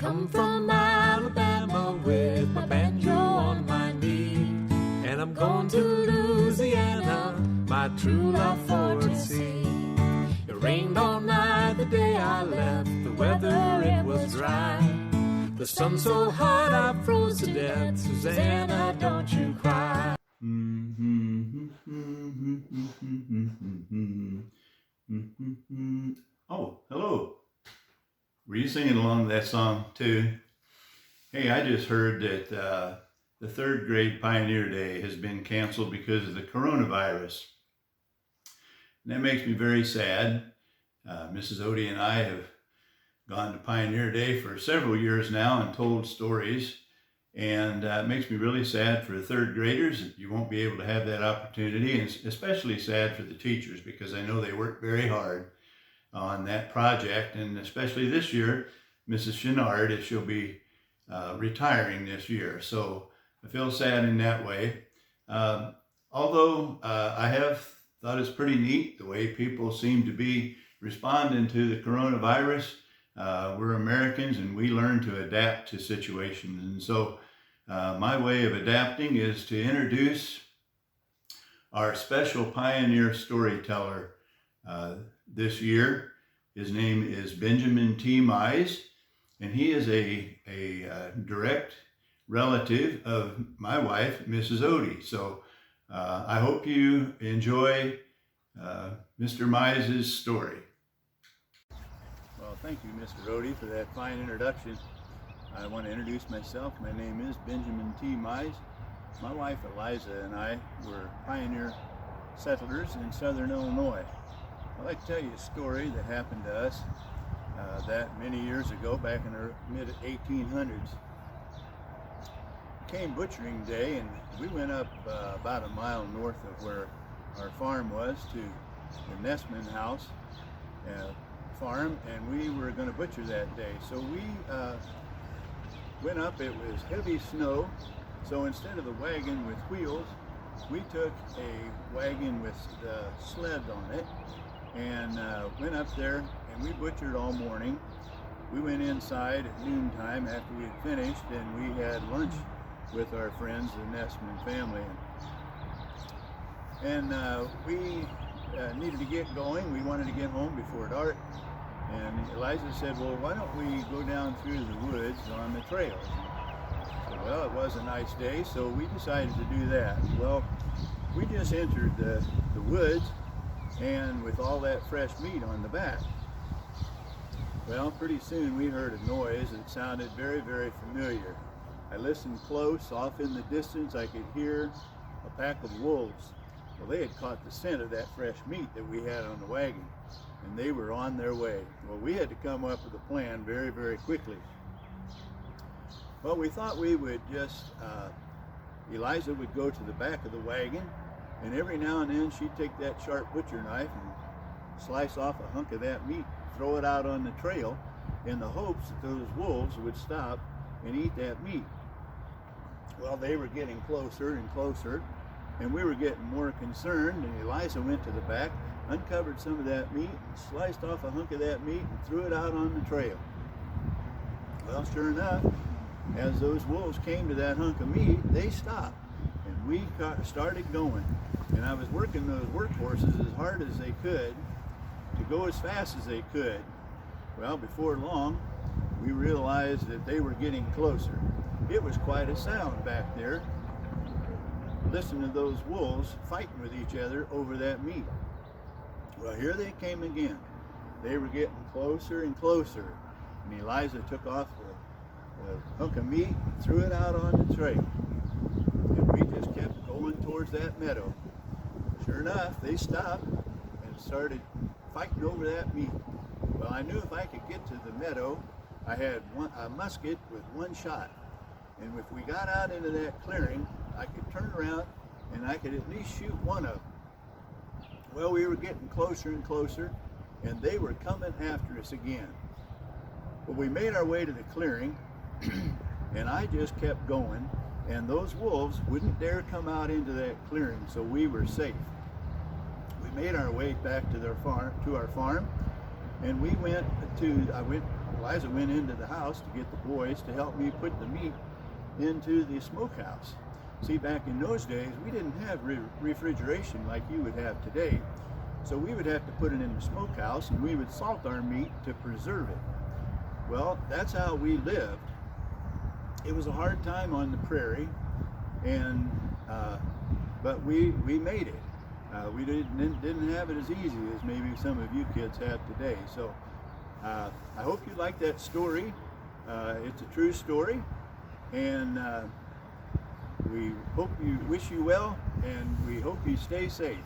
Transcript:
come from Alabama with my banjo on my knee, and I'm going to Louisiana, my true love for to see. It rained all night the day I left, the weather it was dry. The sun so hot I froze to death, Susanna, don't you cry. Oh, hello. Were you singing along to that song too? Hey, I just heard that the third grade Pioneer Day has been canceled because of the coronavirus. And that makes me very sad. Mrs. Odie and I have gone to Pioneer Day for several years now and told stories. And it makes me really sad for the third graders that you won't be able to have that opportunity, and especially sad for the teachers because I know they work very hard on that project, and especially this year, Mrs. Chounard, as she'll be retiring this year. So I feel sad in that way. Although I have thought it's pretty neat the way people seem to be responding to the coronavirus. We're Americans and we learn to adapt to situations. And so my way of adapting is to introduce our special pioneer storyteller this year. His name is Benjamin T. Mize, and he is a direct relative of my wife, Mrs. Odie. So I hope you enjoy Mr. Mize's story. Well, thank you, Mr. Odie, for that fine introduction. I want to introduce myself. My name is Benjamin T. Mize. My wife, Eliza, and I were pioneer settlers in southern Illinois. I'd like to tell you a story that happened to us that many years ago, back in the mid-1800s. It came butchering day, and we went up about a mile north of where our farm was to the Nessman House farm, and we were going to butcher that day. So we went up. It was heavy snow, so instead of the wagon with wheels, we took a wagon with the sled on it and went up there, and we butchered all morning. We went inside at noontime after we had finished, and we had lunch with our friends, the Nessman family. And we needed to get going. We wanted to get home before dark. And Eliza said, well, why don't we go down through the woods on the trails? So, well, it was a nice day, so we decided to do that. Well, we just entered the woods, and with all that fresh meat on the back. Well, pretty soon we heard a noise that sounded very, very familiar. I listened close. Off in the distance I could hear a pack of wolves. Well, they had caught the scent of that fresh meat that we had on the wagon, and they were on their way. Well, we had to come up with a plan very, very quickly. Well, we thought we would just, Eliza would go to the back of the wagon, and every now and then she'd take that sharp butcher knife and slice off a hunk of that meat, throw it out on the trail in the hopes that those wolves would stop and eat that meat. Well, they were getting closer and closer, and we were getting more concerned, and Eliza went to the back, uncovered some of that meat, and sliced off a hunk of that meat and threw it out on the trail. Well, sure enough, as those wolves came to that hunk of meat, they stopped, and we started going. And I was working those workhorses as hard as they could to go as fast as they could. Well, before long, we realized that they were getting closer. It was quite a sound back there. Listen to those wolves fighting with each other over that meat. Well, here they came again. They were getting closer and closer. And Eliza took off the hunk of meat and threw it out on the trail. And we just kept going towards that meadow. Sure enough, they stopped and started fighting over that meat. Well, I knew if I could get to the meadow, I had a musket with one shot. And if we got out into that clearing, I could turn around and I could at least shoot one of them. Well, we were getting closer and closer, and they were coming after us again. Well, we made our way to the clearing, and I just kept going, and those wolves wouldn't dare come out into that clearing, so we were safe. We made our way back to our farm, and I went Eliza went into the house to get the boys to help me put the meat into the smokehouse. See, back in those days, we didn't have refrigeration like you would have today. So we would have to put it in the smokehouse, and we would salt our meat to preserve it. Well, that's how we lived. It was a hard time on the prairie, and but we made it. We didn't have it as easy as maybe some of you kids have today. So I hope you like that story. It's a true story, and we wish you well, and we hope you stay safe.